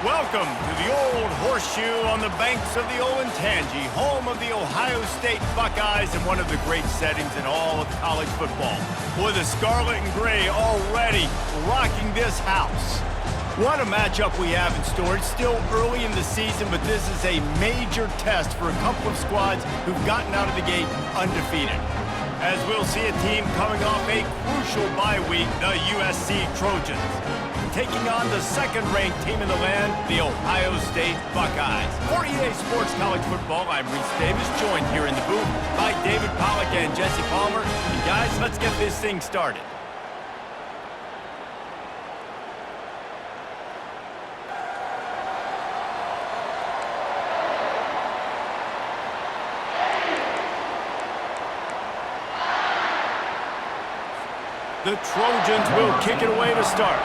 Welcome to the Old Horseshoe on the banks of the Olentangy, home of the Ohio State Buckeyes and one of the great settings in all of college football. Boy, the Scarlet and Gray already rocking this house. What a matchup we have in store. It's still early in the season, but this is a major test for a couple of squads who've gotten out of the gate undefeated. As we'll see a team coming off a crucial bye week, the USC Trojans, taking on the second-ranked team in the land, the Ohio State Buckeyes. For EA Sports College Football, I'm Reese Davis, joined here in the booth by David Pollack and Jesse Palmer. And guys, let's get this thing started. The Trojans will kick it away to start.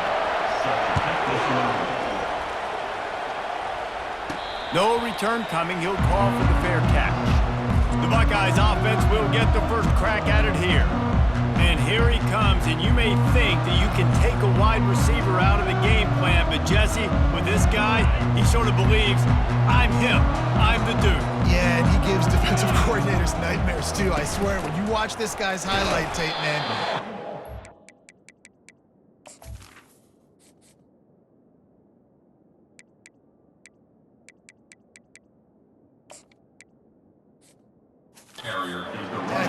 No return coming. He'll call for the fair catch. The Buckeyes offense will get the first crack at it here. And here he comes, and you may think that you can take a wide receiver out of the game plan, but Jesse, with this guy, he sort of believes, I'm him. I'm the dude. Yeah, and he gives defensive coordinators nightmares, too. I swear, when you watch this guy's highlight tape, man,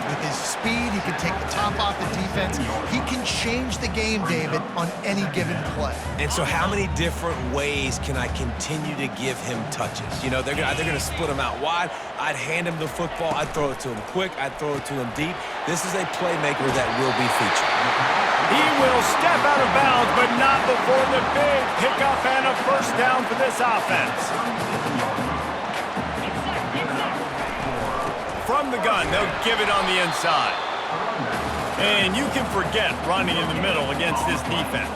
with his speed, he can take the top off the defense. He can change the game, David, on any given play. And so how many different ways can I continue to give him touches? You know, they're going to split him out wide. I'd hand him the football. I'd throw it to him quick. I'd throw it to him deep. This is a playmaker that will be featured. He will step out of bounds, but not before the big pickup and a first down for this offense. From the gun, they'll give it on the inside. And you can forget running in the middle against this defense.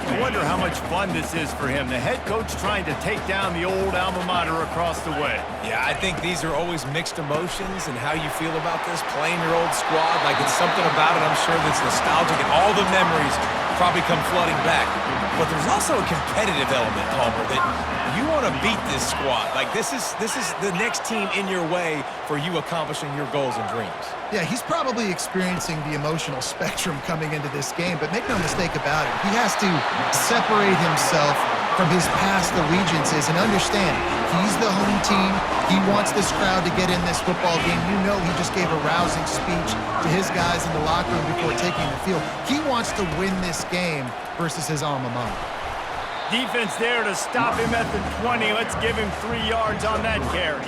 I wonder how much fun this is for him. The head coach trying to take down the old alma mater across the way. Yeah, I think these are always mixed emotions and how you feel about this, playing your old squad. Like, it's something about it, I'm sure, that's nostalgic, and all the memories probably come flooding back. But there's also a competitive element, Palmer, that you want to beat this squad. Like, this is the next team in your way for you accomplishing your goals and dreams. Yeah, he's probably experiencing the emotional spectrum coming into this game, but make no mistake about it, he has to separate himself from his past allegiances and understand he's the home team. He wants this crowd to get in this football game. You know, he just gave a rousing speech to his guys in the locker room before taking the field. He wants to win this game versus his alma mater. Defense there to stop him at the 20. Let's give him 3 yards on that carry.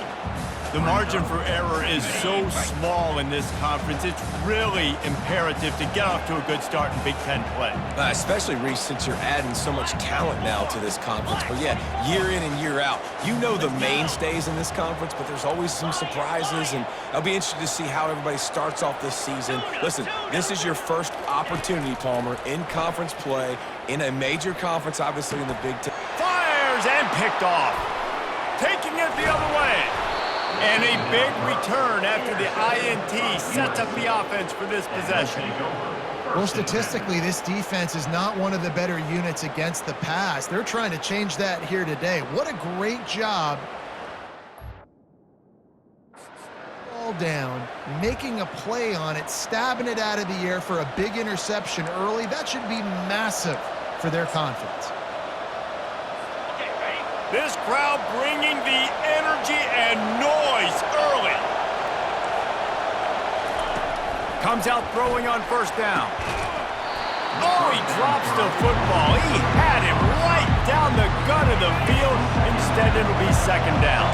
The margin for error is so small in this conference. It's really imperative to get off to a good start in Big Ten play. Especially, Reese, since you're adding so much talent now to this conference. But yeah, year in and year out, you know the mainstays in this conference, but there's always some surprises, and I'll be interested to see how everybody starts off this season. Listen, this is your first opportunity, Palmer, in conference play, in a major conference, obviously in the Big Ten. Fires and picked off. Taking it the other way. And a big return after the INT sets up the offense for this possession. Well, statistically, this defense is not one of the better units against the pass. They're trying to change that here today. What a great job. Ball down, making a play on it, stabbing it out of the air for a big interception early. That should be massive for their confidence. This crowd bringing the energy and noise early. Comes out throwing on first down. Oh, he drops the football. He had him right down the gut of the field. Instead, it'll be second down.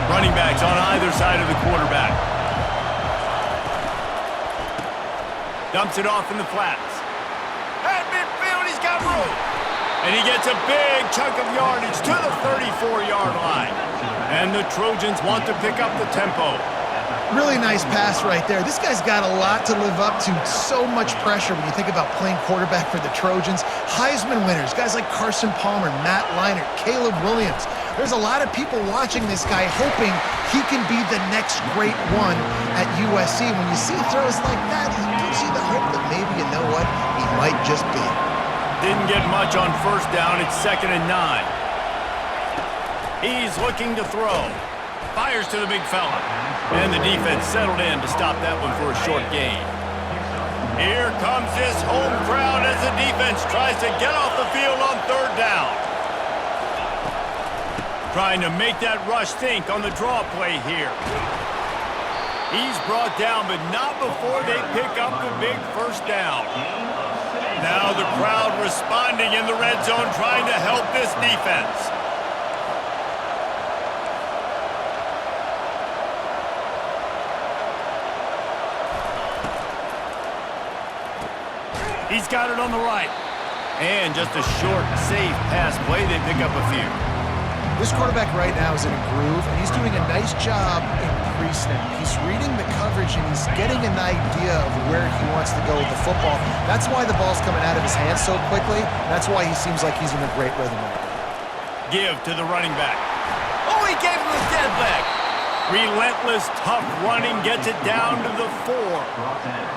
Running backs on either side of the quarterback. Dumps it off in the flats. At midfield, he's got room. And he gets a big chunk of yardage to the 34-yard line. And the Trojans want to pick up the tempo. Really nice pass right there. This guy's got a lot to live up to. So much pressure when you think about playing quarterback for the Trojans. Heisman winners, guys like Carson Palmer, Matt Leinart, Caleb Williams. There's a lot of people watching this guy hoping he can be the next great one at USC. When you see throws like that, it gives you the hope that maybe, you know what, he might just be. Didn't get much on first down. It's 2nd and 9. He's looking to throw. Fires to the big fella. And the defense settled in to stop that one for a short gain. Here comes this home crowd as the defense tries to get off the field on third down. Trying to make that rush think on the draw play here. He's brought down, but not before they pick up the big first down. Now the crowd responding in the red zone, trying to help this defense. He's got it on the right. And just a short, safe pass play. They pick up a few. This quarterback right now is in a groove, and he's doing a nice job in pre-snap. He's reading the coverage, and he's getting an idea of where he wants to go with the football. That's why the ball's coming out of his hands so quickly. That's why he seems like he's in a great rhythm right now. Give to the running back. Oh, he gave him the dead leg. Relentless, tough running gets it down to the 4.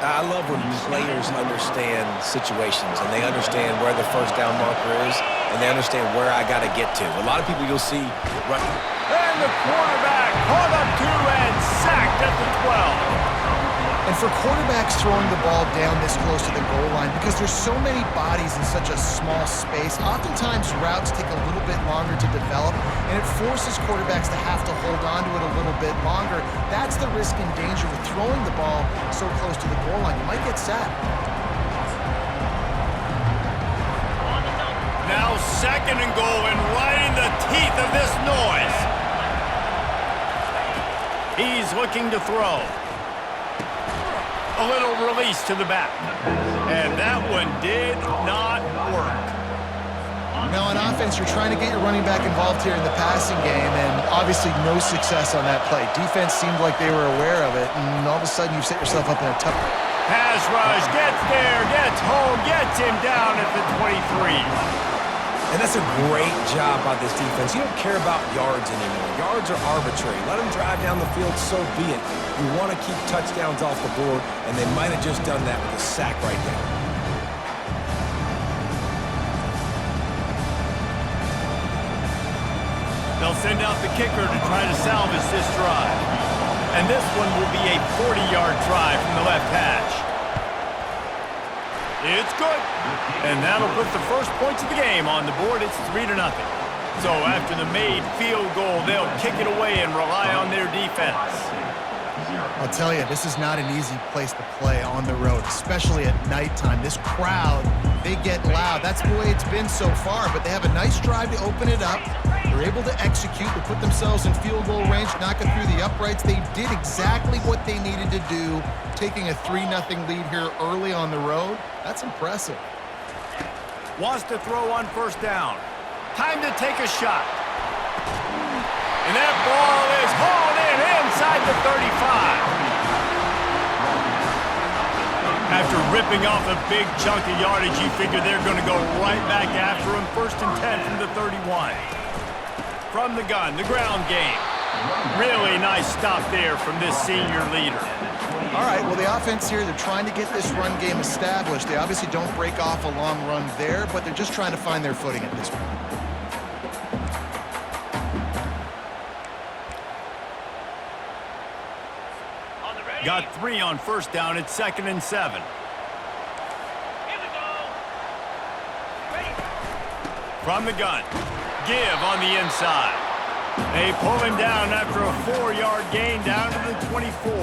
I love when players understand situations and they understand where the first down marker is and they understand where I got to get to. A lot of people you'll see run. And the quarterback caught up to and sacked at the 12. And for quarterbacks throwing the ball down this close to the goal line, because there's so many bodies in such a small space, oftentimes routes take a little bit longer to develop, and it forces quarterbacks to have to hold on to it a little bit longer. That's the risk and danger with throwing the ball so close to the goal line. You might get sacked. Now 2nd and goal, and right in the teeth of this noise. He's looking to throw. A little release to the back. And that one did not work. Now on offense, you're trying to get your running back involved here in the passing game, and obviously no success on that play. Defense seemed like they were aware of it, and all of a sudden you've set yourself up in a tough... Pass rush, gets there, gets home, gets him down at the 23. And that's a great job by this defense. You don't care about yards anymore. Yards are arbitrary. Let them drive down the field, so be it. You want to keep touchdowns off the board, and they might have just done that with a sack right there. They'll send out the kicker to try to salvage this drive. And this one will be a 40-yard try from the left hash. It's good. And that'll put the first points of the game on the board. It's 3-0. So after the made field goal, they'll kick it away and rely on their defense. I'll tell you, this is not an easy place to play on the road, especially at nighttime. This crowd, they get loud. That's the way it's been so far, but they have a nice drive to open it up. They're able to execute, to put themselves in field goal range, knock it through the uprights. They did exactly what they needed to do, taking a 3-0 lead here early on the road. That's impressive. Wants to throw on first down. Time to take a shot. And that ball is hauled in inside the 35. After ripping off a big chunk of yardage, you figure they're going to go right back after him. 1st and 10 from the 31. From the gun, the ground game. Really nice stop there from this senior leader. All right, well, the offense here, they're trying to get this run game established. They obviously don't break off a long run there, but they're just trying to find their footing at this point. Got 3 on first down. It's 2nd and 7. From the gun. Give on the inside. They pull him down after a 4-yard gain down to the 24.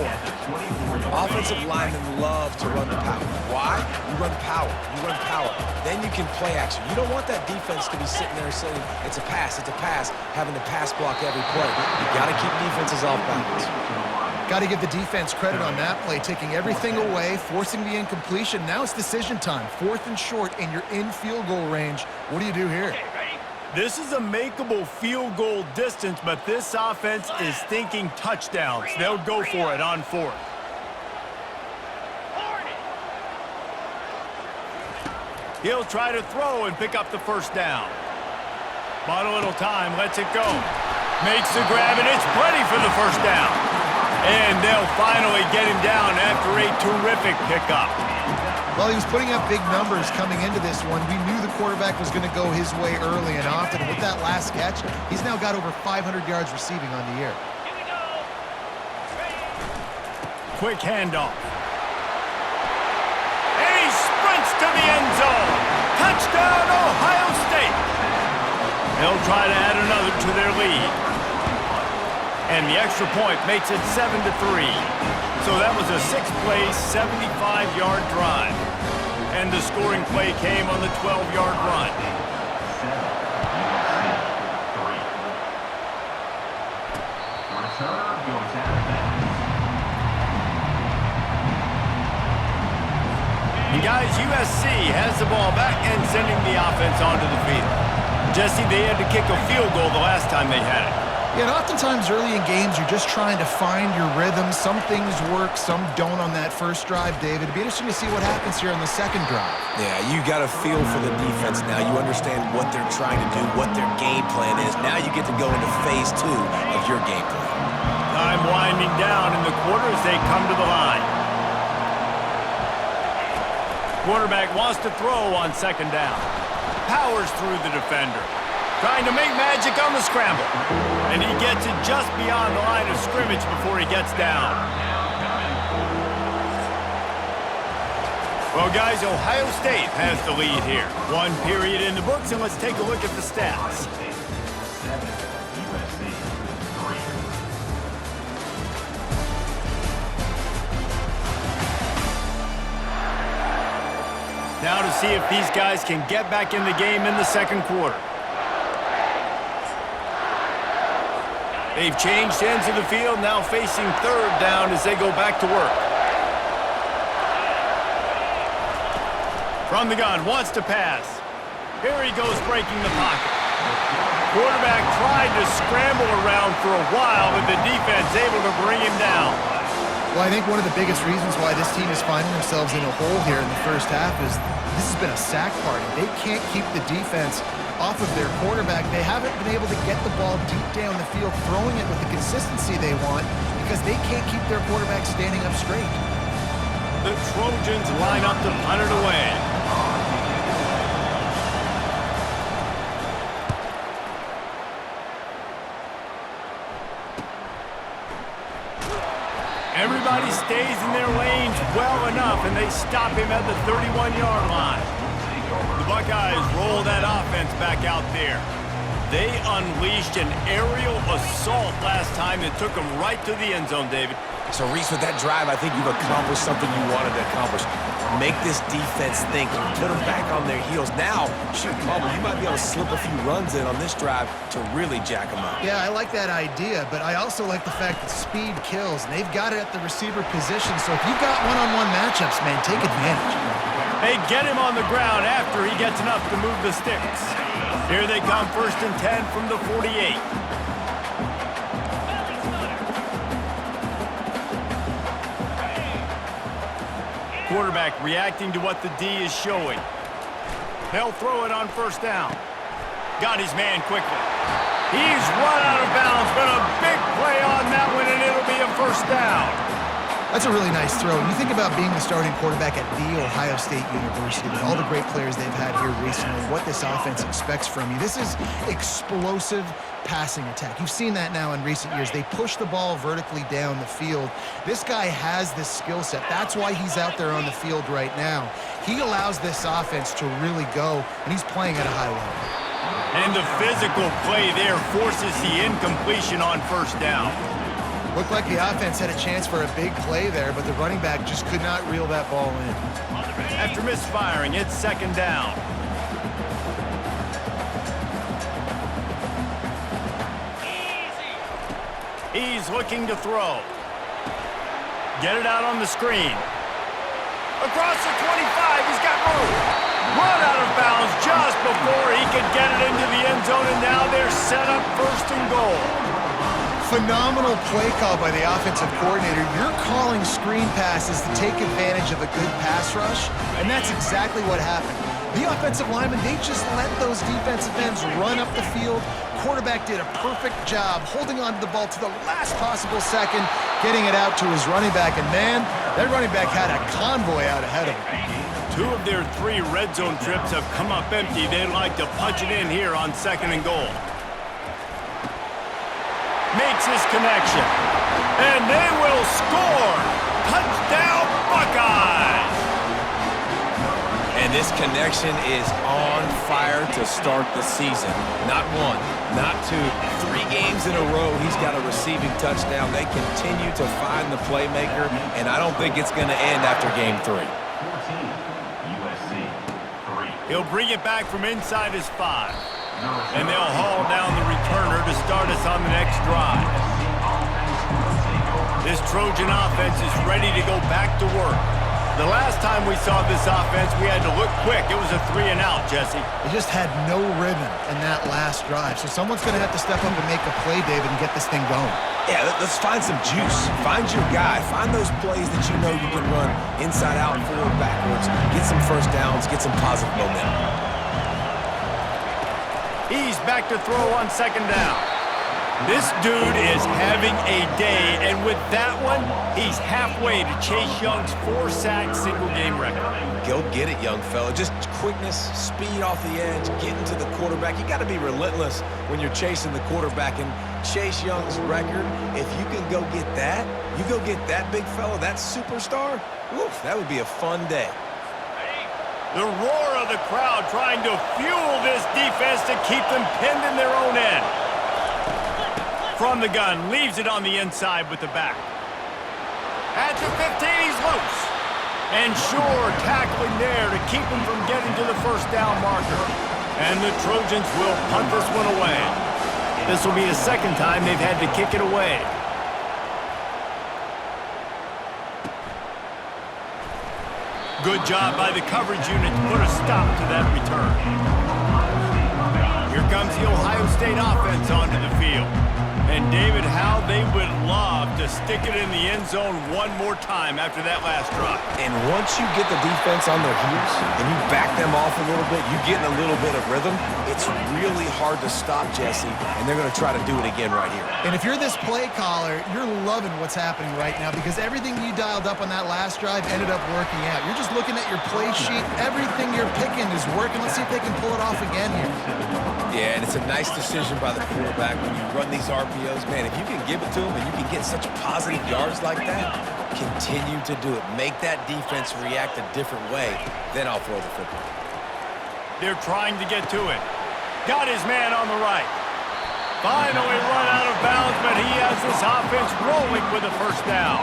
Offensive linemen love to run the power. Why? You run power. You run power. Then you can play action. You don't want that defense to be sitting there saying, it's a pass, having to pass block every play. You got to keep defenses off balance. Got to give the defense credit on that play, taking everything away, forcing the incompletion. Now it's decision time. 4th and short, and you're in field goal range. What do you do here? This is a makeable field goal distance, but this offense is thinking touchdowns. They'll go for it on 4th. He'll try to throw and pick up the first down. Bought a little time, lets it go. Makes the grab, and it's plenty for the first down. And they'll finally get him down after a terrific pickup. Well, he was putting up big numbers coming into this one. We knew the quarterback was going to go his way early and often. With that last catch, he's now got over 500 yards receiving on the year. Quick handoff. And he sprints to the end zone. Touchdown, Ohio State. They'll try to add another to their lead. And the extra point makes it 7-3. So that was a 6-play, 75-yard drive. And the scoring play came on the 12-yard run. And guys, USC has the ball back and sending the offense onto the field. Jesse, they had to kick a field goal the last time they had it. Yeah, and oftentimes early in games, you're just trying to find your rhythm. Some things work, some don't on that first drive, David. It'd be interesting to see what happens here on the second drive. Yeah, you got a feel for the defense now. You understand what they're trying to do, what their game plan is. Now you get to go into phase 2 of your game plan. Time winding down in the quarter as they come to the line. Quarterback wants to throw on second down. Powers through the defender. Trying to make magic on the scramble. And he gets it just beyond the line of scrimmage before he gets down. Well, guys, Ohio State has the lead here. 1 period in the books, and let's take a look at the stats. Now to see if these guys can get back in the game in the second quarter. They've changed ends of the field, now facing third down as they go back to work. From the gun, wants to pass. Here he goes breaking the pocket. Quarterback tried to scramble around for a while, but the defense able to bring him down. Well, I think one of the biggest reasons why this team is finding themselves in a hole here in the first half is this has been a sack party. They can't keep the defense off of their quarterback. They haven't been able to get the ball deep down the field, throwing it with the consistency they want because they can't keep their quarterback standing up straight. The Trojans line up to punt it away. Everybody stays in their lanes well enough, and they stop him at the 31-yard line. The Buckeyes roll that offense back out there. They unleashed an aerial assault last time that took them right to the end zone, David. So, Reese, with that drive, I think you've accomplished something you wanted to accomplish. Make this defense think. Put them back on their heels. Now, shoot, Bubba, you might be able to slip a few runs in on this drive to really jack them up. Yeah, I like that idea, but I also like the fact that speed kills, and they've got it at the receiver position. So if you've got one-on-one matchups, man, take advantage. They get him on the ground after he gets enough to move the sticks. Here they come, 1st and 10 from the 48. Quarterback reacting to what the D is showing. They'll throw it on 1st down. Got his man quickly. He's run out of bounds, but a big play on that one, and it'll be a 1st down. That's a really nice throw. When you think about being the starting quarterback at The Ohio State University, with all the great players they've had here recently, what this offense expects from you, this is explosive passing attack. You've seen that now in recent years. They push the ball vertically down the field. This guy has this skill set. That's why he's out there on the field right now. He allows this offense to really go, and he's playing at a high level. And the physical play there forces the incompletion on 1st down. Looked like the offense had a chance for a big play there, but the running back just could not reel that ball in. After misfiring, it's 2nd down. He's looking to throw. Get it out on the screen. Across the 25, he's got room. Run out of bounds just before he could get it into the end zone, and now they're set up 1st and goal. Phenomenal play call by the offensive coordinator. You're calling screen passes to take advantage of a good pass rush, and that's exactly what happened. The offensive linemen, they just let those defensive ends run up the field. Quarterback did a perfect job holding on to the ball to the last possible second, getting it out to his running back. And, man, that running back had a convoy out ahead of him. 2 of their 3 red zone trips have come up empty. They'd like to punch it in here on 2nd and goal. Makes his connection. And they will score. Touchdown, Buckeyes! And this connection is on fire to start the season. Not 1, not 2, 3 games in a row he's got a receiving touchdown. They continue to find the playmaker, and I don't think it's going to end after game 3. He'll bring it back from inside his 5. And they'll haul down the returner to start us on the next drive. This Trojan offense is ready to go back to work. The last time we saw this offense, we had to look quick. It was a 3-and-out, Jesse. They just had no rhythm in that last drive. So someone's going to have to step up and make a play, David, and get this thing going. Yeah, let's find some juice. Find your guy. Find those plays that you know you can run inside out, forward, backwards. Get some first downs. Get some positive momentum. He's back to throw on 2nd down. This dude is having a day, and with that one, he's halfway to Chase Young's 4-sack single-game record. Go get it, young fella. Just quickness, speed off the edge, getting to the quarterback. You got to be relentless when you're chasing the quarterback. And Chase Young's record, if you can go get that, you go get that big fella, that superstar, woof, that would be a fun day. The roar of the crowd trying to fuel this defense to keep them pinned in their own end. From the gun, leaves it on the inside with the back. At the 15, he's loose. And sure, tackling there to keep him from getting to the first down marker. And the Trojans will punt this one away. This will be the 2nd time they've had to kick it away. Good job by the coverage unit to put a stop to that return. Here comes the Ohio State offense onto the field. And, David, how they would love to stick it in the end zone one more time after that last drive. And once you get the defense on their heels and you back them off a little bit, you get in a little bit of rhythm, it's really hard to stop, Jesse, and they're going to try to do it again right here. And if you're this play caller, you're loving what's happening right now because everything you dialed up on that last drive ended up working out. You're just looking at your play sheet. Everything you're picking is working. Let's see if they can pull it off again here. Yeah, and it's a nice decision by the quarterback when you run these RPOs. Man, if you can give it to them and you can get such positive yards like that, continue to do it. Make that defense react a different way, then I'll throw the football. They're trying to get to it. Got his man on the right. Finally run out of bounds, but he has this offense rolling with a first down.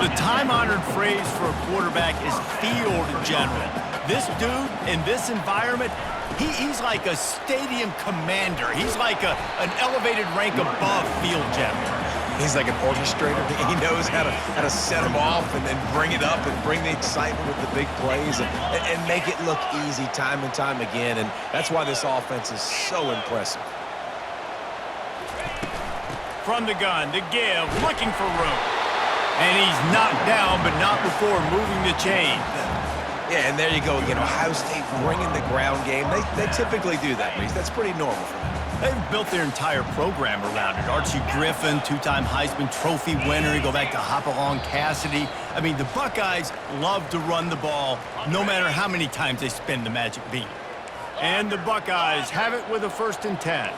The time-honored phrase for a quarterback is field general. This dude, in this environment, he's like a stadium commander. He's like an elevated rank above field general. He's like an orchestrator. He knows how to set them off and then bring it up and bring the excitement with the big plays and make it look easy time and time again. And that's why this offense is so impressive. From the gun, the give, looking for room. And he's knocked down, but not before moving the chains. Yeah, and there you go again. Ohio State bringing the ground game. They typically do that, Reese. That's pretty normal for them. They've built their entire program around it. Archie Griffin, 2-time Heisman Trophy winner. You go back to Hopalong Cassidy. I mean, the Buckeyes love to run the ball no matter how many times they spin the magic beat. And the Buckeyes have it with a 1st and 10.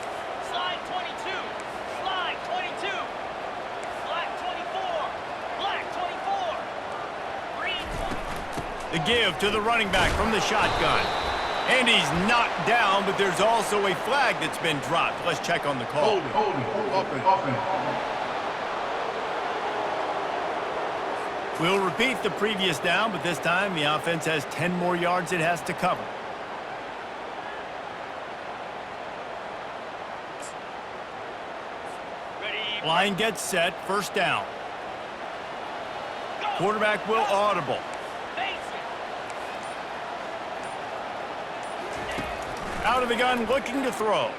Slide 22. Slide 22. Black 24. Black 24. Green 20. The give to the running back from the shotgun. And he's knocked down, but there's also a flag that's been dropped. Let's check on the call. We'll repeat the previous down, but this time the offense has 10 more yards it has to cover. Ready. Line gets set, 1st down. Quarterback will audible. Out of the gun, looking to throw.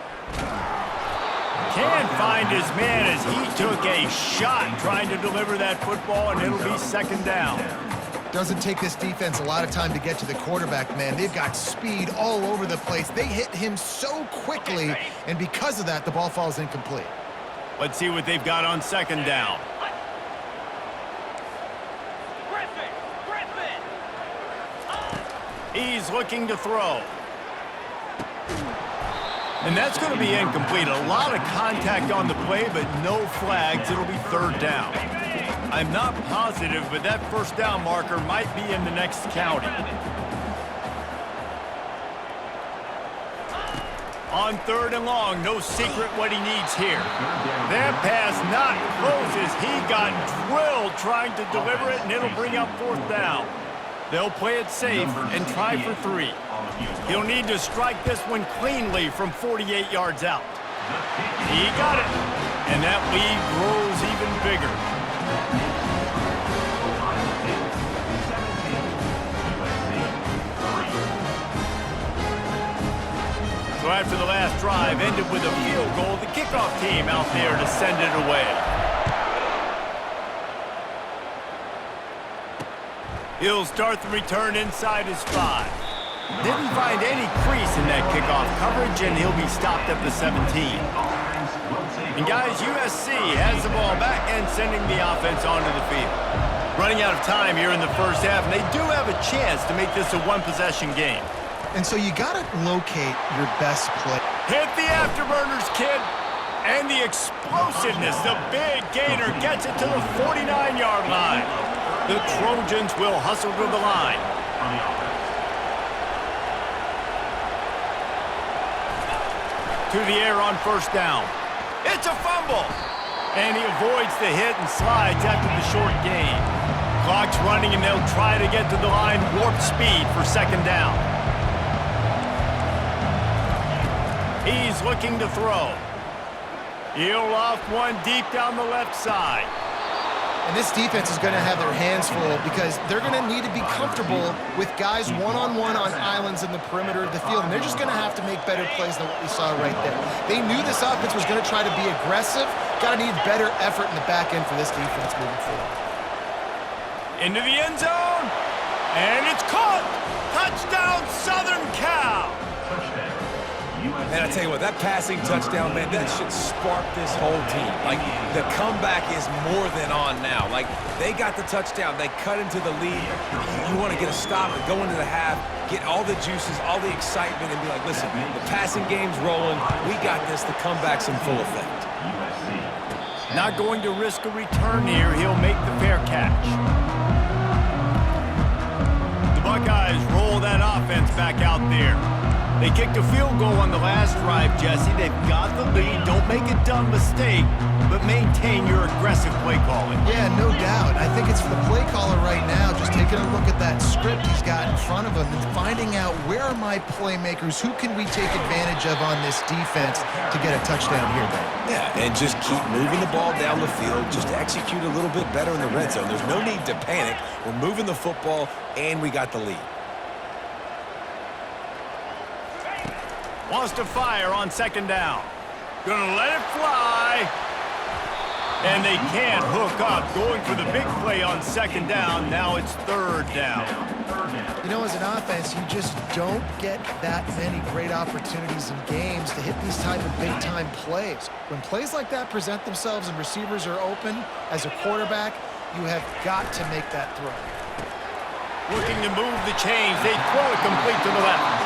Can't find his man as he took a shot trying to deliver that football, and it'll be 2nd down. Doesn't take this defense a lot of time to get to the quarterback, man. They've got speed all over the place. They hit him so quickly, and because of that, the ball falls incomplete. Let's see what they've got on second down. Griffin. He's looking to throw. And that's going to be incomplete. A lot of contact on the play, but no flags. It'll be third down. I'm not positive, but that first down marker might be in the next county. On third and long, no secret what he needs here. That pass not closes. He got drilled trying to deliver it, and it'll bring up fourth down. They'll play it safe and try for 3. He'll need to strike this one cleanly from 48 yards out. He got it, and that lead grows even bigger. So after the last drive ended with a field goal, the kickoff team out there to send it away. He'll start the return inside his 5. Didn't find any crease in that kickoff coverage, and he'll be stopped at the 17. And guys, USC has the ball back and sending the offense onto the field. Running out of time here in the first half, and they do have a chance to make this a one-possession game. And so you got to locate your best play. Hit the afterburners, kid. And the explosiveness, the big gainer gets it to the 49-yard line. The Trojans will hustle to the line. To the air on first down. It's a fumble. And he avoids the hit and slides after the short gain. Clock's running, and they'll try to get to the line warp speed for second down. He's looking to throw. He'll off one deep down the left side. And this defense is going to have their hands full because they're going to need to be comfortable with guys one-on-one on islands in the perimeter of the field. And they're just going to have to make better plays than what we saw right there. They knew this offense was going to try to be aggressive. Got to need better effort in the back end for this defense moving forward. Into the end zone. And it's caught. Touchdown, Southern Cal. And I tell you what, that passing touchdown, man, that should spark this whole team. Like, the comeback is more than on now. Like, they got the touchdown. They cut into the lead. You want to get a stop and go into the half, get all the juices, all the excitement, and be like, listen, the passing game's rolling. We got this. The comeback's in full effect. Not going to risk a return here. He'll make the fair catch. The Buckeyes roll that offense back out there. They kicked a field goal on the last drive, Jesse. They've got the lead. Don't make a dumb mistake, but maintain your aggressive play calling. Yeah, no doubt. I think it's for the play caller right now, just taking a look at that script he's got in front of him and finding out where are my playmakers, who can we take advantage of on this defense to get a touchdown here, Ben? Yeah, and just keep moving the ball down the field. Just execute a little bit better in the red zone. There's no need to panic. We're moving the football, and we got the lead. Wants to fire on second down. Gonna let it fly. And they can't hook up. Going for the big play on second down. Now it's third down. You know, as an offense, you just don't get that many great opportunities in games to hit these type of big-time plays. When plays like that present themselves and receivers are open, as a quarterback, you have got to make that throw. Looking to move the chains. They throw it complete to the left.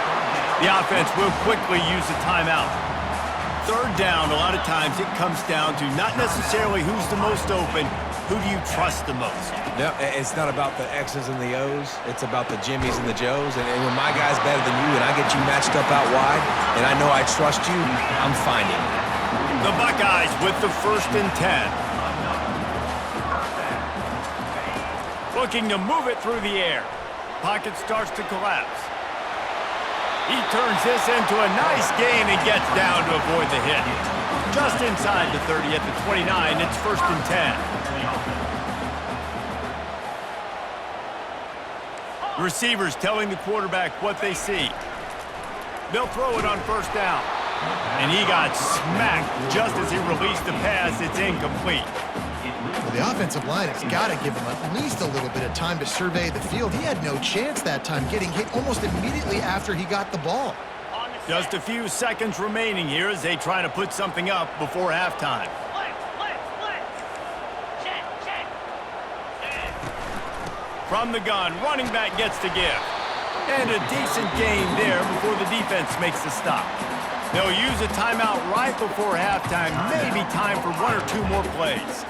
The offense will quickly use a timeout. Third down, a lot of times it comes down to not necessarily who's the most open, who do you trust the most? No, it's not about the X's and the O's. It's about the Jimmys and the Joes. And when my guy's better than you and I get you matched up out wide and I know I trust you, I'm finding it. The Buckeyes with the 1st and 10. Looking to move it through the air. Pocket starts to collapse. He turns this into a nice gain and gets down to avoid the hit. Just inside the 30 at the 29, it's 1st and 10. Receivers telling the quarterback what they see. They'll throw it on first down. And he got smacked just as he released the pass. It's incomplete. Well, the offensive line has got to give him at least a little bit of time to survey the field. He had no chance that time, getting hit almost immediately after he got the ball. Just a few seconds remaining here as they try to put something up before halftime. From the gun, running back gets the give. And a decent gain there before the defense makes the stop. They'll use a timeout right before halftime, maybe time for one or two more plays.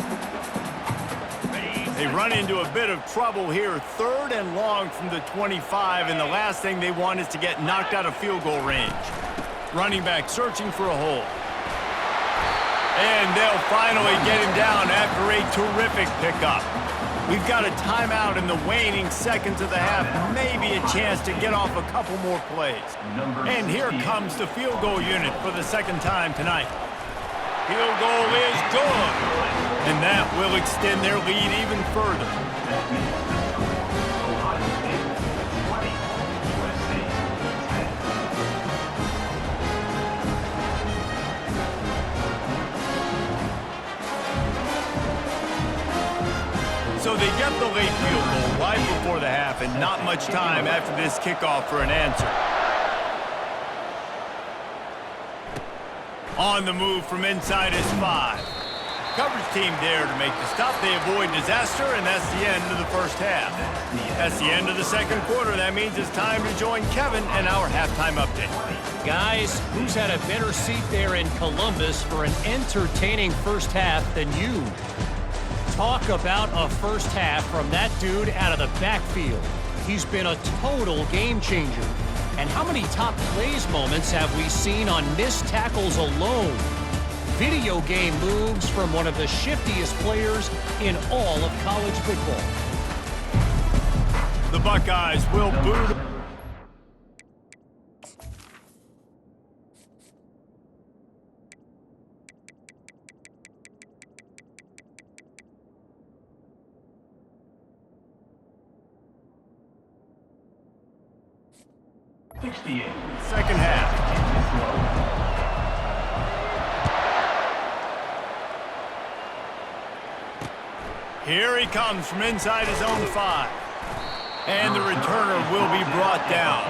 They run into a bit of trouble here, 3rd and long from the 25, and the last thing they want is to get knocked out of field goal range. Running back searching for a hole. And they'll finally get him down after a terrific pickup. We've got a timeout in the waning seconds of the half, maybe a chance to get off a couple more plays. And here comes the field goal unit for the second time tonight. Field goal is good, and that will extend their lead even further. So they get the late field goal right before the half, and not much time after this kickoff for an answer. On the move from inside is 5. Coverage team there to make the stop. They avoid disaster, and that's the end of the first half. That's the end of the second quarter. That means it's time to join Kevin and our halftime update. Guys, who's had a better seat there in Columbus for an entertaining first half than you? Talk about a first half from that dude out of the backfield. He's been a total game changer. And how many top plays moments have we seen on missed tackles alone? Video game moves from one of the shiftiest players in all of college football. The Buckeyes will boot. Second half. Here he comes from inside his own 5. And the returner will be brought down.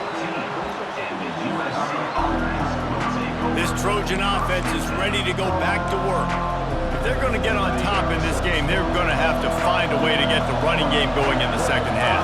This Trojan offense is ready to go back to work. If they're going to get on top in this game, they're going to have to find a way to get the running game going in the second half.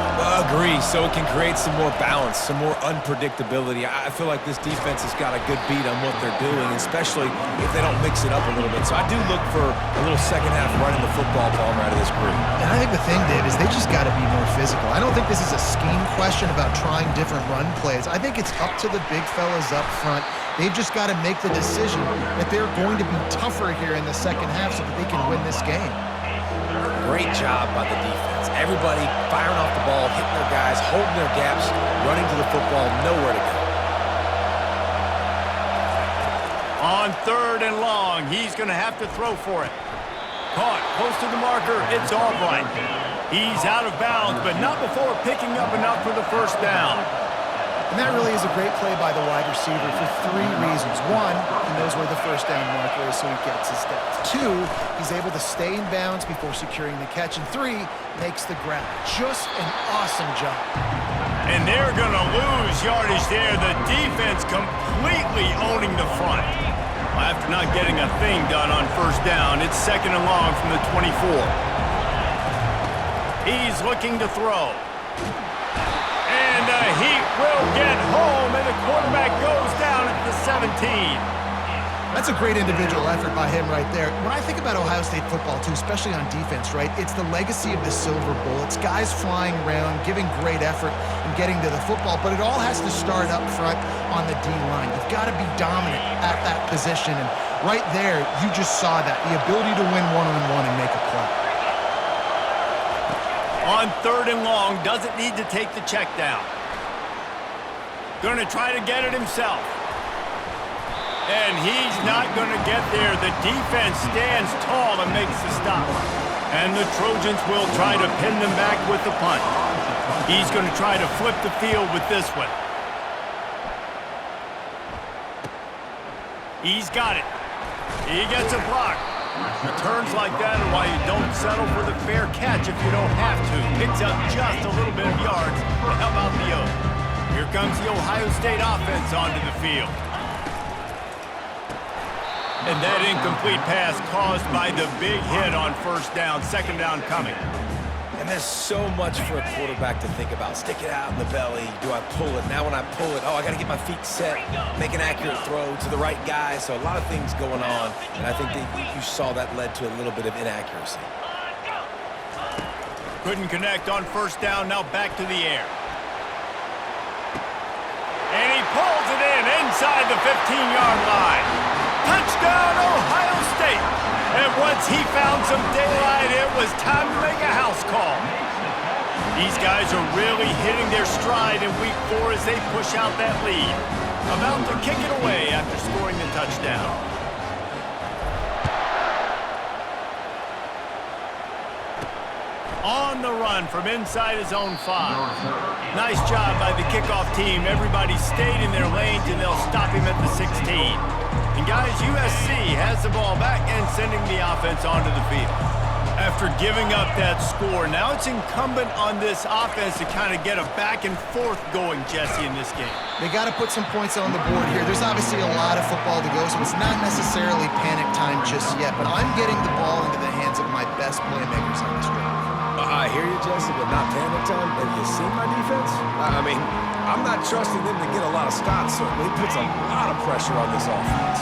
Agree, so it can create some more balance, some more unpredictability. I feel like this defense has got a good beat on what they're doing, especially if they don't mix it up a little bit. So I do look for a little second half running the football ball out of this group. And I think the thing, Dave, is they just got to be more physical. I don't think this is a scheme question about trying different run plays. I think it's up to the big fellas up front. They've just got to make the decision that they're going to be tougher here in the second half so that they can win this game. Great job by the defense. Everybody firing off the ball, hitting their guys, holding their gaps, running to the football, nowhere to go. On 3rd and long, he's going to have to throw for it. Caught close to the marker. It's Albright. He's out of bounds, but not before picking up enough for the first down. And that really is a great play by the wide receiver for 3 reasons. 1, he knows where the first down marker is, so he gets his steps. 2, he's able to stay in bounds before securing the catch. And 3, makes the grab. Just an awesome job. And they're going to lose yardage there. The defense completely owning the front. After not getting a thing done on first down, it's 2nd and long from the 24. He's looking to throw. And the Heat will get home, and the quarterback goes down at the 17. That's a great individual effort by him right there. When I think about Ohio State football, too, especially on defense, right, it's the legacy of the Silver Bowl. It's guys flying around, giving great effort and getting to the football, but it all has to start up front on the D-line. You've got to be dominant at that position, and right there, you just saw that, the ability to win one-on-one and make a play. On 3rd and long, doesn't need to take the check down. Going to try to get it himself. And he's not going to get there. The defense stands tall and makes the stop. And the Trojans will try to pin them back with the punt. He's going to try to flip the field with this one. He's got it. He gets a block. Returns like that are why you don't settle for the fair catch if you don't have to. Picks up just a little bit of yards to help out the O's. Here comes the Ohio State offense onto the field. And that incomplete pass caused by the big hit on first down, second down coming. And there's so much for a quarterback to think about. Stick it out in the belly. Do I pull it? Now when I pull it, I got to get my feet set, make an accurate throw to the right guy. So a lot of things going on, and I think that you saw that led to a little bit of inaccuracy. Couldn't connect on first down, now back to the air. And he pulls it in inside the 15-yard line. Touchdown, Ohio State. And once he found some daylight, it was time to make a house call. These guys are really hitting their stride in week 4 as they push out that lead. About to kick it away after scoring the touchdown. On the run from inside his own 5. Nice job by the kickoff team. Everybody stayed in their lanes, and they'll stop him at the 16. And guys, USC has the ball back and sending the offense onto the field. After giving up that score, now it's incumbent on this offense to kind of get a back and forth going, Jesse, in this game. They got to put some points on the board here. There's obviously a lot of football to go, so it's not necessarily panic time just yet, but I'm getting the ball into the hands of my best playmakers on this drive. I hear you, Jesse, but not panic time. Have you seen my defense? I mean, I'm not trusting them to get a lot of stops, so it puts a lot of pressure on this offense.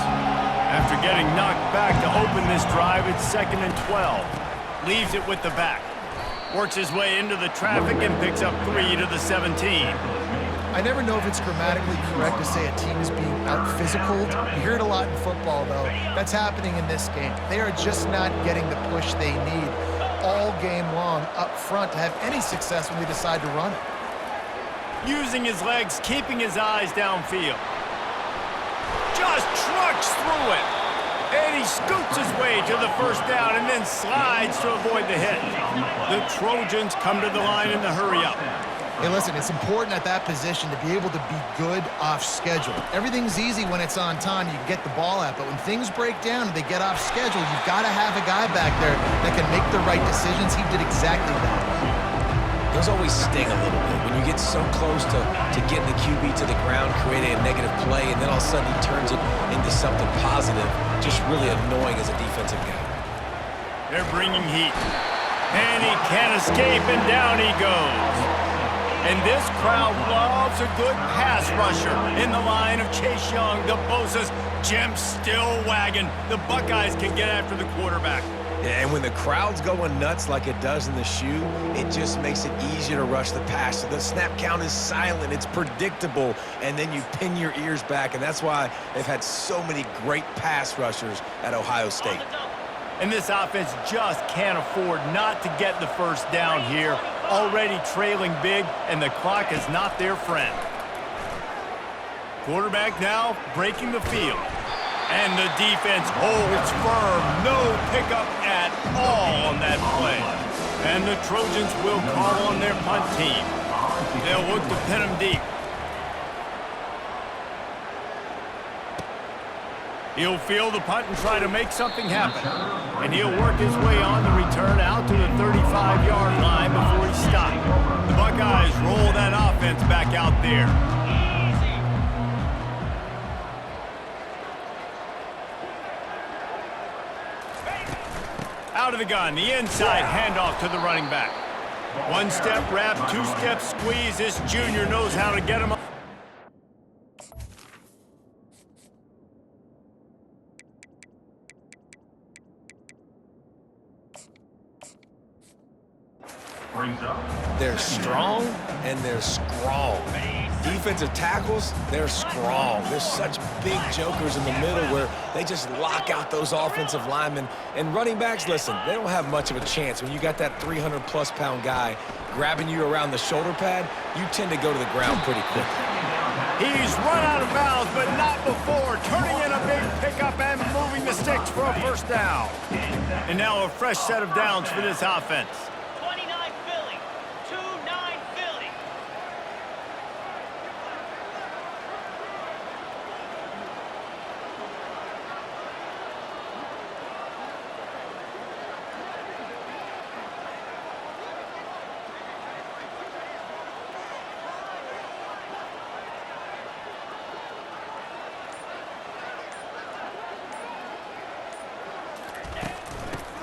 After getting knocked back to open this drive, it's 2nd and 12. Leaves it with the back. Works his way into the traffic and picks up 3 to the 17. I never know if it's grammatically correct to say a team is being out-physicaled. You hear it a lot in football, though. That's happening in this game. They are just not getting the push they need all game long up front to have any success when they decide to run it. Using his legs, keeping his eyes downfield. Just trucks through it. And he scoots his way to the first down and then slides to avoid the hit. The Trojans come to the line in the hurry-up. Hey, listen, it's important at that position to be able to be good off schedule. Everything's easy when it's on time. You can get the ball out. But when things break down and they get off schedule, you've got to have a guy back there that can make the right decisions. He did exactly that. Those always sting a little bit when you get so close to getting the QB to the ground, creating a negative play, and then all of a sudden he turns it into something positive. Just really annoying as a defensive guy. They're bringing heat. And he can't escape, and down he goes. And this crowd loves a good pass rusher in the line of Chase Young, the Bosa's, Jim still wagging. The Buckeyes can get after the quarterback. Yeah, and when the crowd's going nuts like it does in the shoe, it just makes it easier to rush the pass. So the snap count is silent, it's predictable, and then you pin your ears back, and that's why they've had so many great pass rushers at Ohio State. And this offense just can't afford not to get the first down here. Already trailing big, and the clock is not their friend. Quarterback now breaking the field. And the defense holds firm. No pickup at all on that play. And the Trojans will call on their punt team. They'll look to pin him deep. He'll field the punt and try to make something happen. And he'll work his way on the return out to the 35-yard line before he's stopped. The Buckeyes roll that offense back out there. Out of the gun, the inside handoff to the running back. One-step wrap, two-step squeeze. This junior knows how to get him up. They're strong and they're strong. Defensive tackles, they're strong. They're such big jokers in the middle where they just lock out those offensive linemen. And running backs, listen, they don't have much of a chance. When you got that 300-plus pound guy grabbing you around the shoulder pad, you tend to go to the ground pretty quickly. He's run out of bounds, but not before. Turning in a big pickup and moving the sticks for a first down. And now a fresh set of downs for this offense. 29 Philly. 2-9 Philly.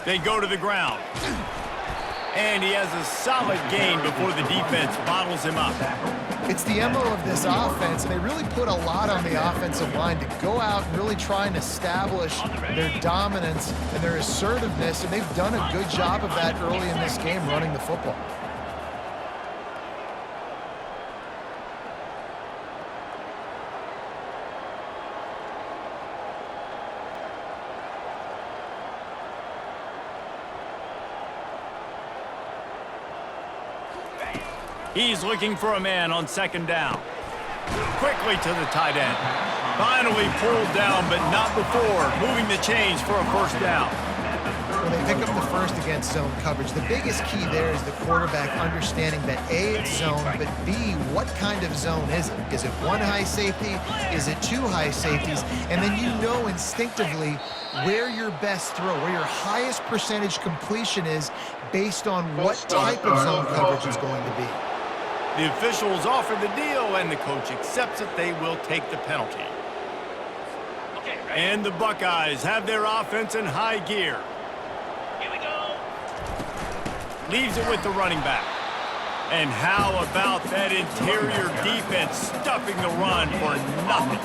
They go to the ground. And he has a solid gain before the defense bottles him up. It's the MO of this offense, and they really put a lot on the offensive line to go out and really try and establish their dominance and their assertiveness, and they've done a good job of that early in this game running the football. He's looking for a man on second down. Quickly to the tight end. Finally pulled down, but not before moving the chains for a first down. When they pick up the first against zone coverage, the biggest key there is the quarterback understanding that A, it's zone, but B, what kind of zone is it? Is it one high safety? Is it two high safeties? And then you know instinctively where your best throw, where your highest percentage completion is based on what type of zone coverage is going to be. The officials offer the deal, and the coach accepts it. They will take the penalty. And the Buckeyes have their offense in high gear. Here we go. Leaves it with the running back. And how about that interior defense stuffing the run for nothing?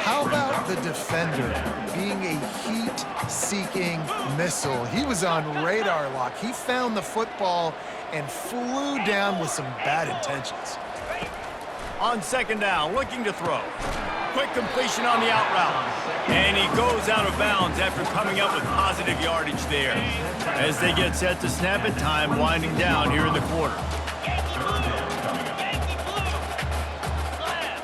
How about the defender being a heat-seeking missile? He was on radar lock. He found the football and flew down with some bad intentions. On second down, looking to throw. Quick completion on the out route. And he goes out of bounds after coming up with positive yardage there. As they get set to snap it, time winding down here in the quarter. Yankee blue. Yankee blue. Slam.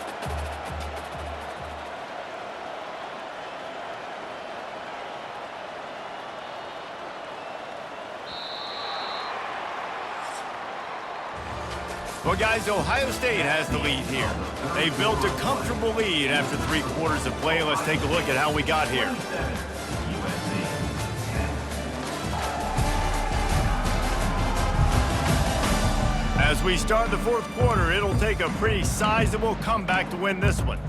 Well, guys, Ohio State has the lead here. They built a comfortable lead after 3 quarters of play. Let's take a look at how we got here. As we start the 4th quarter, it'll take a pretty sizable comeback to win this one.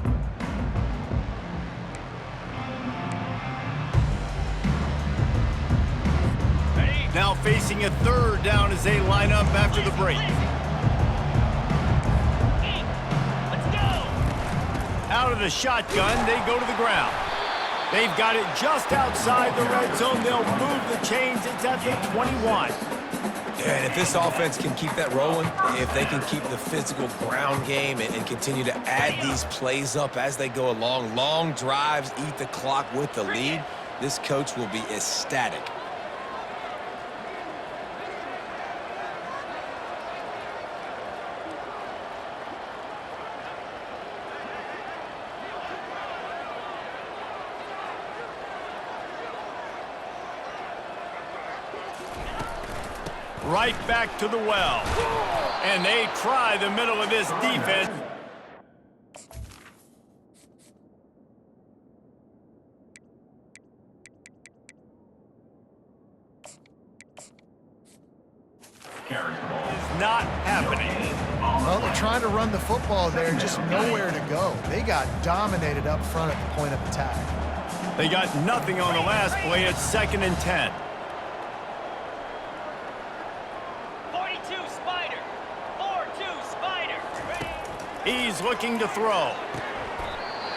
Now facing a 3rd down as they line up after the break. Out of the shotgun, they go to the ground. They've got it just outside the red zone. They'll move the chains. It's at the 21. Yeah, and if this offense can keep that rolling, if they can keep the physical ground game and continue to add these plays up as they go along, long drives, eat the clock with the lead, this coach will be ecstatic. Right back to the well. And they try the middle of this defense. It's not happening. Well, they're trying to run the football there, just nowhere to go. They got dominated up front at the point of attack. They got nothing on the last play. It's 2nd and 10. 42 Spider. 4-2 Spider. He's looking to throw.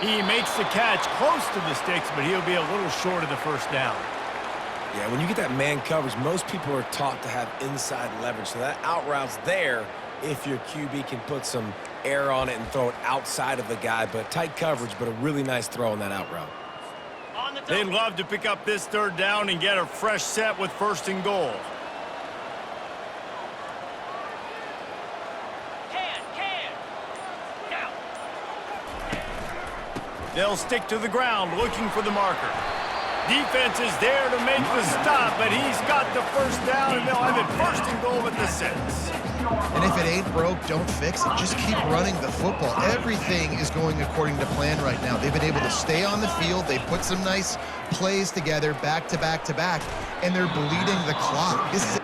He makes the catch close to the sticks, but he'll be a little short of the first down. Yeah, when you get that man coverage, most people are taught to have inside leverage. So that out route's there if your QB can put some air on it and throw it outside of the guy. But tight coverage, but a really nice throw on that out route. On the They'd double. love to pick up this 3rd down and get a fresh set with 1st and goal. Can. Down. They'll stick to the ground looking for the marker. Defense is there to make the stop, but he's got the first down, and they'll have it 1st and goal at the 6. And if it ain't broke, don't fix it. Just keep running the football. Everything is going according to plan right now. They've been able to stay on the field. They put some nice plays together back to back to back, and they're bleeding the clock. This is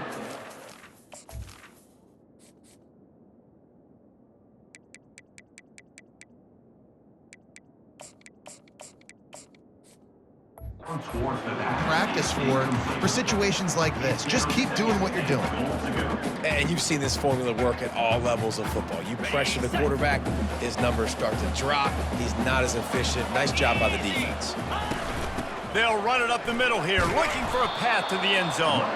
practice for situations like this. Just keep doing what you're doing. And you've seen this formula work at all levels of football. You pressure the quarterback, his numbers start to drop. He's not as efficient. Nice job by the defense. They'll run it up the middle here, looking for a path to the end zone.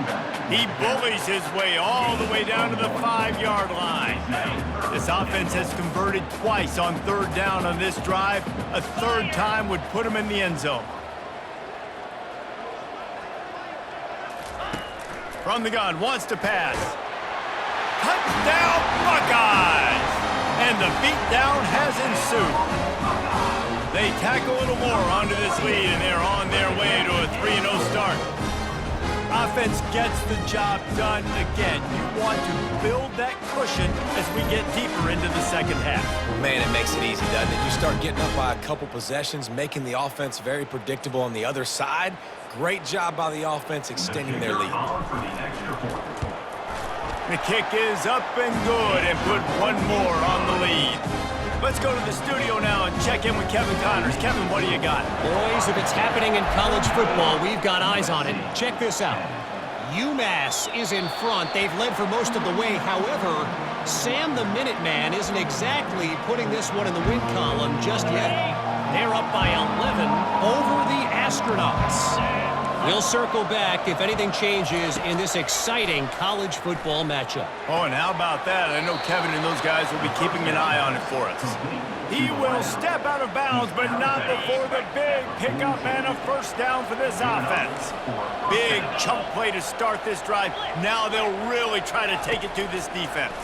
He bullies his way all the way down to the 5-yard line. This offense has converted twice on 3rd down on this drive. A 3rd time would put him in the end zone. From the gun, wants to pass. Touchdown, Buckeyes! And the beatdown has ensued. They tack a little more onto this lead, and they're on their way to a 3-0 start. Offense gets the job done again. You want to build that cushion as we get deeper into the second half. Man, it makes it easy, doesn't it? You start getting up by a couple possessions, making the offense very predictable on the other side. Great job by the offense extending their lead. The kick is up and good, and put one more on the lead. Let's go to the studio now and check in with Kevin Connors. Kevin, what do you got? Boys, if it's happening in college football, we've got eyes on it. Check this out. UMass is in front. They've led for most of the way. However, Sam the Minuteman isn't exactly putting this one in the win column just yet. They're up by 11 over the Astronauts. We'll circle back if anything changes in this exciting college football matchup. Oh, and how about that? I know Kevin and those guys will be keeping an eye on it for us. He will step out of bounds, but not before the big pickup and a 1st down for this offense. Big chunk play to start this drive. Now they'll really try to take it to this defense.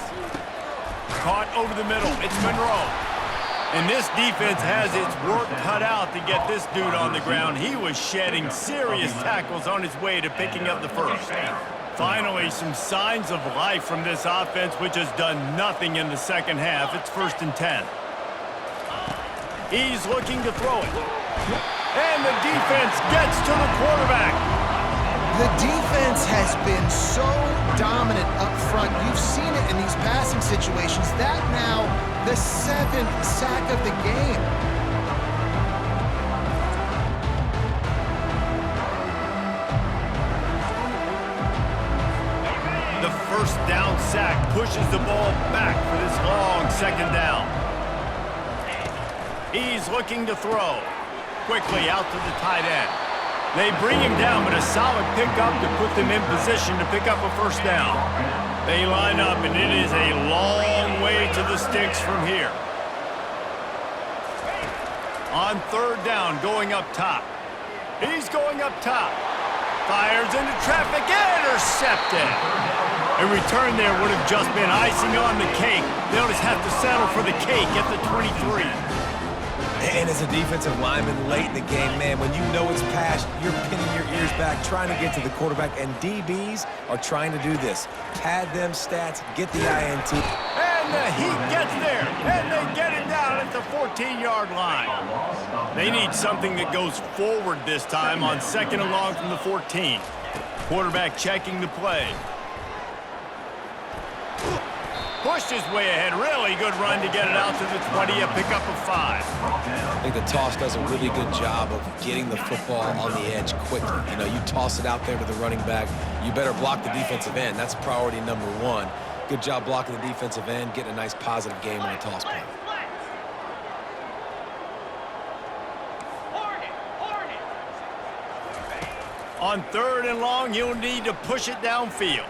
Caught over the middle. It's Monroe. And this defense has its work cut out to get this dude on the ground. He was shedding serious tackles on his way to picking up the 1st. Finally, some signs of life from this offense, which has done nothing in the second half. It's 1st and 10. He's looking to throw it. And the defense gets to the quarterback. The defense has been so dominant up front. You've seen it in these passing situations. That now the 7th sack of the game. The 1st down sack pushes the ball back for this long 2nd down. He's looking to throw. Quickly out to the tight end. They bring him down, but a solid pickup to put them in position to pick up a 1st down. They line up, and it is a long way to the sticks from here. On 3rd down, going up top. He's going up top. Fires into traffic, intercepted. A return there would have just been icing on the cake. They'll just have to settle for the cake at the 23. And as a defensive lineman late in the game, man, when you know it's past, you're pinning your ears back, trying to get to the quarterback, and DBs are trying to do this. Pad them stats, get the INT. And the heat gets there, and they get it down at the 14-yard line. They need something that goes forward this time on 2nd and long from the 14. Quarterback checking the play. Pushed his way ahead. Really good run to get it out to the 20, a pickup of 5. I think the toss does a really good job of getting the football on the edge quickly. You know, you toss it out there to the running back, you better block the defensive end. That's priority number 1. Good job blocking the defensive end, getting a nice positive game on the toss play. On 3rd and long, he'll need to push it downfield.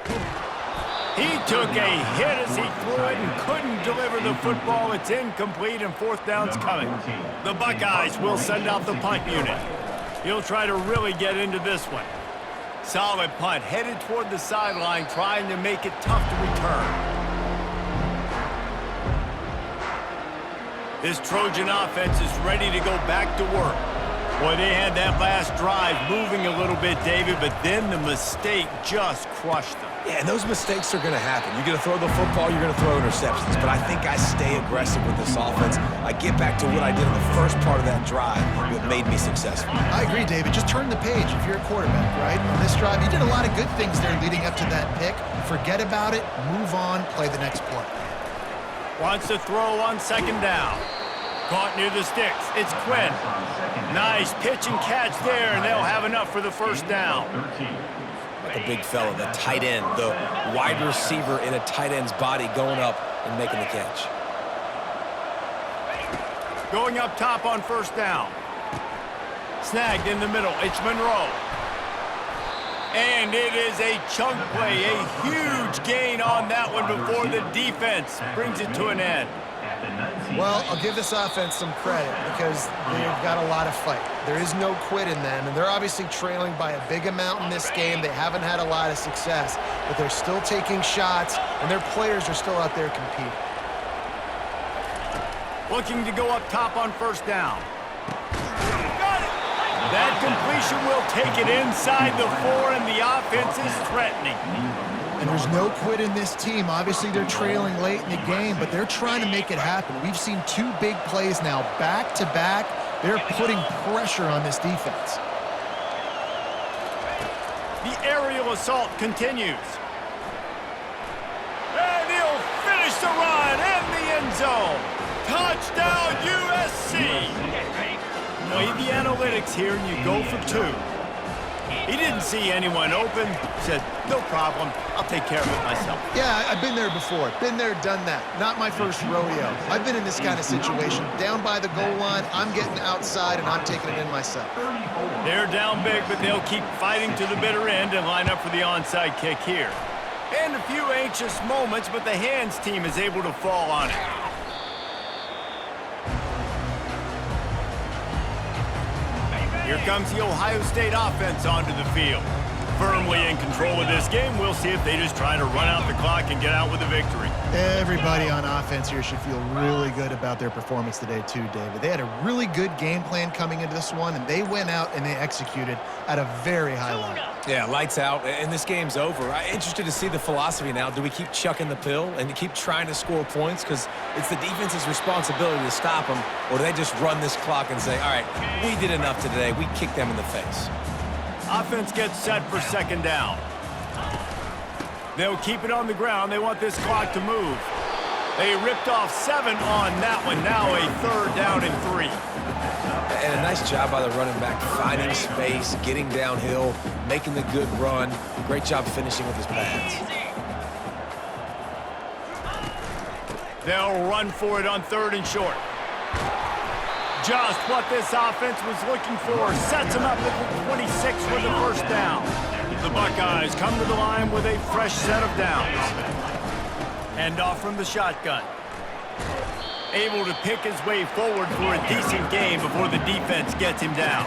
He took a hit as he threw it and couldn't deliver the football. It's incomplete, and 4th down's coming. The Buckeyes will send out the punt unit. He'll try to really get into this one. Solid punt, headed toward the sideline, trying to make it tough to return. This Trojan offense is ready to go back to work. Boy, they had that last drive moving a little bit, David, but then the mistake just crushed them. Yeah, and those mistakes are going to happen. You're going to throw the football, you're going to throw interceptions. But I think I stay aggressive with this offense. I get back to what I did in the first part of that drive that made me successful. I agree, David. Just turn the page if you're a quarterback, right? On this drive, you did a lot of good things there leading up to that pick. Forget about it, move on, play the next play. Wants to throw on 2nd down. Caught near the sticks. It's Quinn. Nice pitch and catch there, and they'll have enough for the first down. The big fella, the tight end, the wide receiver in a tight end's body going up and making the catch. Going up top on first down. Snagged in the middle. It's Monroe. And it is a chunk play, a huge gain on that one before the defense brings it to an end. Well, I'll give this offense some credit because they've got a lot of fight. There is no quit in them, and they're obviously trailing by a big amount in this game. They haven't had a lot of success, but they're still taking shots, and their players are still out there competing. Looking to go up top on first down. Got it! That completion will take it inside the 4, and the offense is threatening. And there's no quit in this team. Obviously, they're trailing late in the game, but they're trying to make it happen. We've seen 2 big plays now, back-to-back. They're putting pressure on this defense. The aerial assault continues. And he'll finish the run in the end zone. Touchdown, USC! Play the analytics here, and you go for 2. He didn't see anyone open. Said, no problem. I'll take care of it myself. Yeah, I've been there before. Been there, done that. Not my first rodeo. I've been in this kind of situation. Down by the goal line, I'm getting outside, and I'm taking it in myself. They're down big, but they'll keep fighting to the bitter end and line up for the onside kick here. And a few anxious moments, but the hands team is able to fall on it. Here comes the Ohio State offense onto the field. Firmly in control of this game. We'll see if they just try to run out the clock and get out with a victory. Everybody on offense here should feel really good about their performance today too, David. They had a really good game plan coming into this one, and they went out and they executed at a very high level. Yeah, lights out, and this game's over. I'm interested to see the philosophy now. Do we keep chucking the pill and keep trying to score points? Because it's the defense's responsibility to stop them, or do they just run this clock and say, all right, we did enough today. We kicked them in the face. Offense gets set for second down. They'll keep it on the ground. They want this clock to move. They ripped off 7 on that one. Now a 3rd down and 3. And a nice job by the running back, finding space, getting downhill, making the good run. Great job finishing with his pads. They'll run for it on 3rd and short. Just what this offense was looking for. Sets them up at the 26 for the first down. The Buckeyes come to the line with a fresh set of downs. Hand off from the shotgun. Able to pick his way forward for a decent game before the defense gets him down.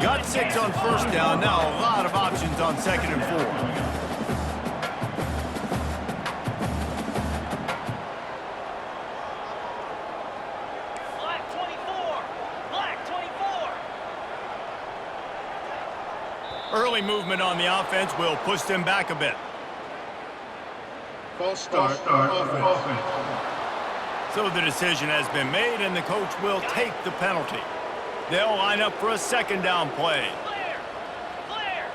Got 6 on first down. Now a lot of options on 2nd and 4. Early movement on the offense will push them back a bit. False start offense. So the decision has been made, and the coach will take the penalty. They'll line up for a 2nd down play. Flair!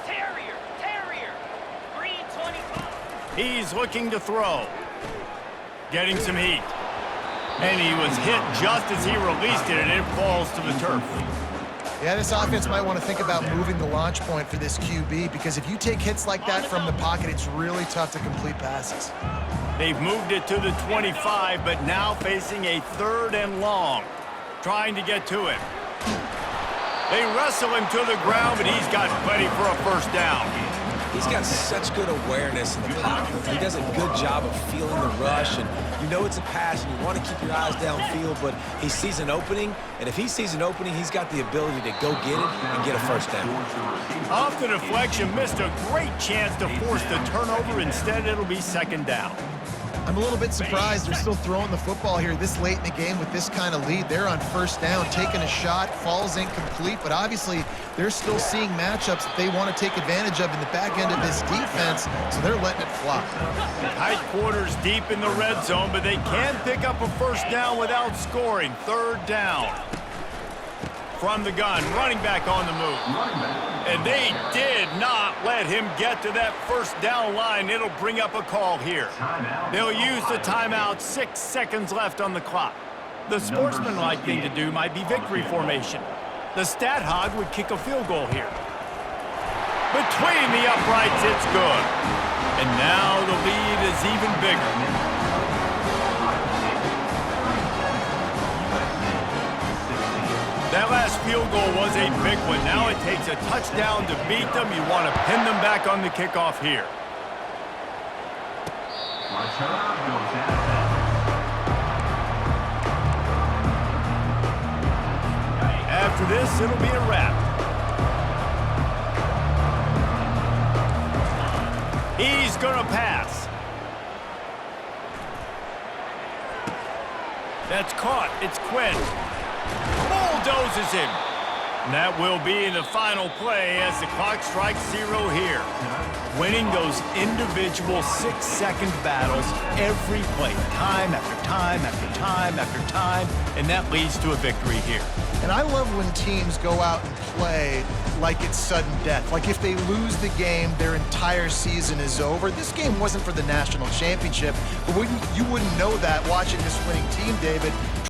Terrier! Green 25. He's looking to throw. Getting some heat. And he was hit just as he released it, and it falls to the turf. Yeah, this offense might want to think about moving the launch point for this QB, because if you take hits like that from the pocket, it's really tough to complete passes. They've moved it to the 25, but now facing a 3rd and long. Trying to get to him. They wrestle him to the ground, but he's got plenty for a first down. He's got such good awareness in the pocket. He does a good job of feeling the rush, and you know it's a pass, and you want to keep your eyes downfield, but he sees an opening, and if he sees an opening, he's got the ability to go get it and get a first down. Off the deflection, missed a great chance to force the turnover. Instead, it'll be 2nd down. I'm a little bit surprised they're still throwing the football here this late in the game with this kind of lead. They're on first down, taking a shot, falls incomplete, but obviously they're still seeing matchups that they want to take advantage of in the back end of this defense, so they're letting it fly. Tight quarters deep in the red zone, but they can pick up a first down without scoring. 3rd down. From the gun, running back on the move. And they did not let him get to that first down line. It'll bring up a call here. They'll use the timeout. 6 seconds left on the clock. The sportsmanlike thing to do might be victory formation. The stat hog would kick a field goal here. Between the uprights, it's good. And now the lead is even bigger. That last field goal was a big one. Now it takes a touchdown to beat them. You want to pin them back on the kickoff here. After this, it'll be a wrap. He's gonna pass. That's caught. It's Quinn. Bulldozes him. And that will be the final play as the clock strikes 0 here. Winning those individual 6-second battles every play, time after time after time after time, and that leads to a victory here. And I love when teams go out and play like it's sudden death. Like if they lose the game, their entire season is over. This game wasn't for the national championship, but you wouldn't know that watching this winning team, David,